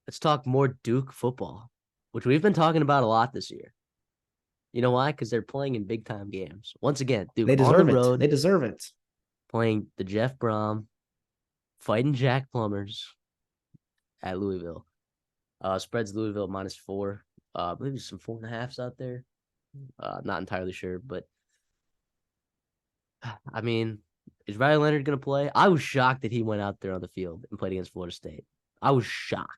let's talk more Duke football, which we've been talking about a lot this year. You know why? Because they're playing in big time games. Once again, Duke They on the deserve it. road, They deserve it. playing the Jeff Brom, fighting Jack Plumbers at Louisville. Spreads Louisville -4. I believe there's some 4.5s out there. Not entirely sure, but I mean, is Riley Leonard going to play? I was shocked that he went out there on the field and played against Florida State. I was shocked.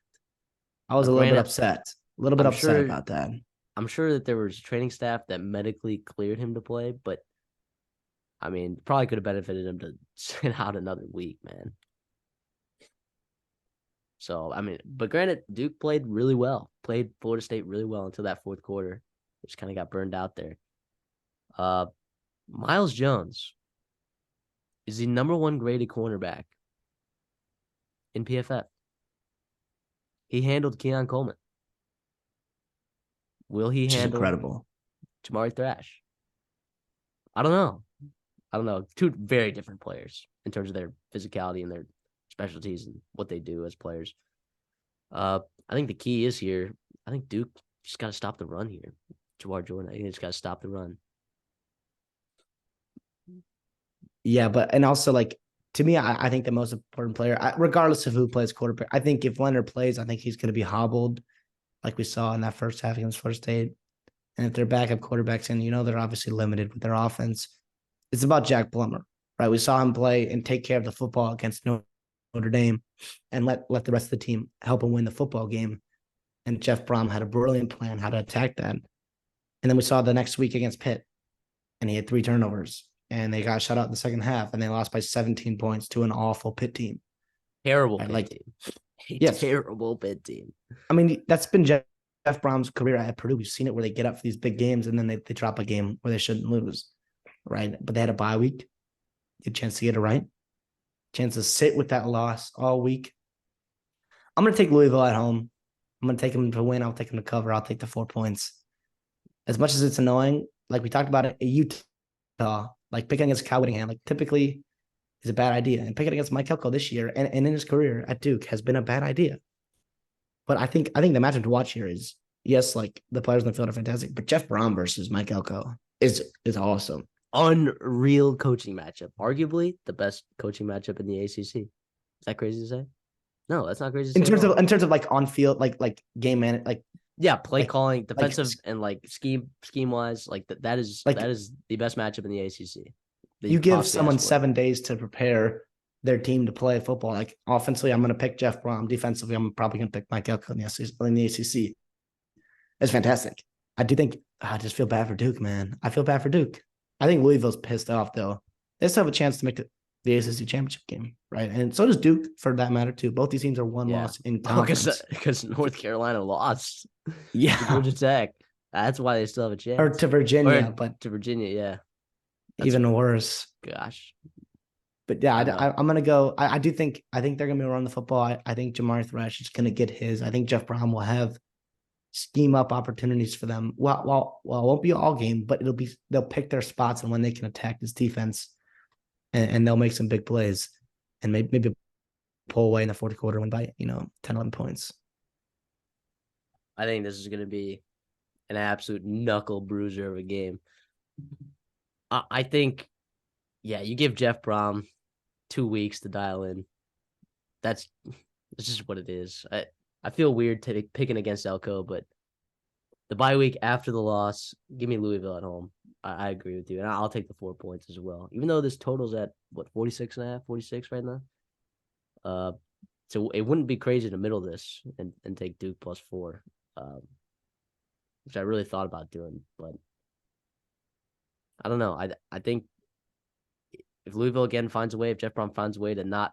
I was a little bit upset. A little bit I'm upset sure about that. I'm sure that there was training staff that medically cleared him to play, but I mean, probably could have benefited him to sit out another week, man. So, I mean, but granted, Duke played really well, played Florida State really well until that fourth quarter. Just kind of got burned out there. Miles Jones is the number one graded cornerback in PFF. He handled Keon Coleman. Will he handle incredible Jamari Thrash? I don't know. Two very different players in terms of their physicality and their specialties and what they do as players. I think the key is here. I think Duke just got to stop the run here. Jawar Jordan, I think just got to stop the run. Yeah, and also like to me, I think the most important player, regardless of who plays quarterback, I think if Leonard plays, I think he's going to be hobbled, like we saw in that first half against Florida State. And if they're backup quarterbacks, and they're obviously limited with their offense, it's about Jack Plummer, right? We saw him play and take care of the football against Notre Dame, and let the rest of the team help him win the football game. And Jeff Brom had a brilliant plan how to attack that. And then we saw the next week against Pitt, and he had 3 turnovers. And they got shut out in the second half, and they lost by 17 points to an awful Pitt team. Terrible Pitt team. Yes. Terrible Pitt team. I mean, that's been Jeff Brom's career at Purdue. We've seen it where they get up for these big games, and then they drop a game where they shouldn't lose, right? But they had a bye week. Get a chance to get it right. Chance to sit with that loss all week. I'm going to take Louisville at home. I'm going to take them to win. I'll take them to cover. I'll take the 4 points. As much as it's annoying, like we talked about it, Utah, like picking against Kyle Whittingham, like typically is a bad idea. And picking against Mike Elko this year and in his career at Duke has been a bad idea. But I think the matchup to watch here is, yes, like the players in the field are fantastic, but Jeff Brom versus Mike Elko is awesome. Unreal coaching matchup. Arguably the best coaching matchup in the ACC. Is that crazy to say? No, that's not crazy to say. In terms of like on field, like game man, like yeah, play calling, defensive, and like scheme wise, like that is the best matchup in the ACC. You give someone 7 days to prepare their team to play football. Like offensively, I'm going to pick Jeff Brom. Defensively, I'm probably going to pick Mike Elko in the ACC. It's fantastic. I do think I just feel bad for Duke, man. I feel bad for Duke. I think Louisville's pissed off though. They still have a chance to make the ACC championship game, right? And so does Duke, for that matter too. Both these teams are one loss in conference. Because North Carolina lost. Yeah, to Georgia Tech. That's why they still have a chance. Or to Virginia, but to Virginia, yeah. That's even worse. Gosh. But yeah, I'm gonna go. I think they're gonna be around the football. I think Jamari Thrash is gonna get his. I think Jeff Brom will have scheme up opportunities for them. Well, it won't be all game, but they'll pick their spots and when they can attack this defense, and they'll make some big plays and maybe pull away in the fourth quarter, win by 10, 11 points. I think this is going to be an absolute knuckle bruiser of a game. I think, yeah, you give Jeff Brom 2 weeks to dial in. That's just what it is. I feel weird picking against Elko, but the bye week after the loss, give me Louisville at home. I agree with you, and I'll take the 4 points as well. Even though this total's at, 46.5, 46 right now? So it wouldn't be crazy to middle this and take Duke +4. Which I really thought about doing, but I don't know. I think if Louisville again finds a way, if Jeff Brom finds a way to not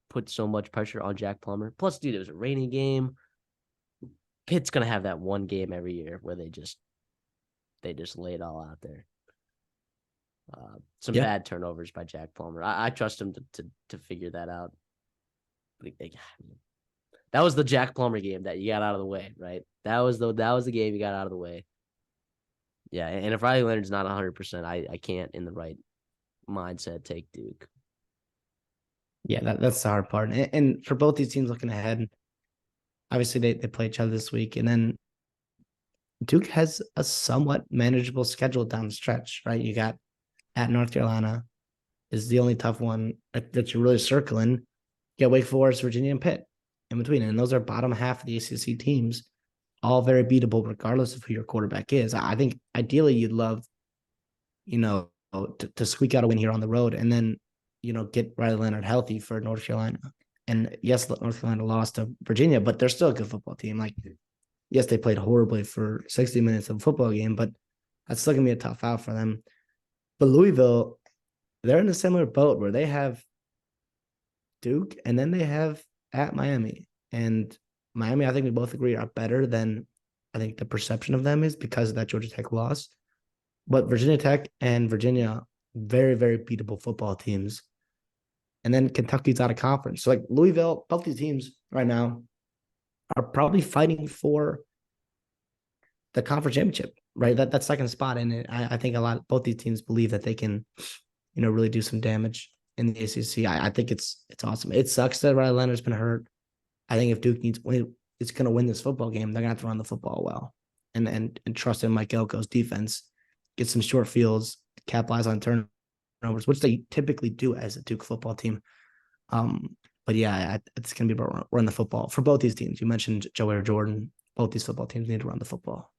put so much pressure on Jack Plummer, plus, dude, it was a rainy game. Pitt's gonna have that one game every year where they just lay it all out there. Some bad turnovers by Jack Plummer. I trust him to figure that out. That was the Jack Plummer game that you got out of the way, right? That was the game you got out of the way. Yeah, and if Riley Leonard's not 100%, I can't in the right mindset take Duke. Yeah, that's the hard part. And for both these teams looking ahead, Obviously, they play each other this week. And then Duke has a somewhat manageable schedule down the stretch, right? You got at North Carolina is the only tough one that you're really circling. You got Wake Forest, Virginia, and Pitt in between. And those are bottom half of the ACC teams, all very beatable regardless of who your quarterback is. I think ideally you'd love, to squeak out a win here on the road and then, get Riley Leonard healthy for North Carolina. And yes, North Carolina lost to Virginia, but they're still a good football team. Like, yes, they played horribly for 60 minutes of a football game, but that's still going to be a tough out for them. But Louisville, they're in a similar boat where they have Duke and then they have at Miami. And Miami, I think we both agree, are better than I think the perception of them is because of that Georgia Tech loss. But Virginia Tech and Virginia, very, very beatable football teams. And then Kentucky's out of conference. So like Louisville, both these teams right now are probably fighting for the conference championship, right? That second spot. And I think both these teams believe that they can, really do some damage in the ACC. I think it's awesome. It sucks that Riley Leonard's been hurt. I think if Duke is going to win this football game, they're going to have to run the football well and trust in Mike Elko's defense, get some short fields, capitalize on turnovers, which they typically do as a Duke football team. But yeah, it's going to be about run the football for both these teams. You mentioned Joe Air Jordan. Both these football teams need to run the football.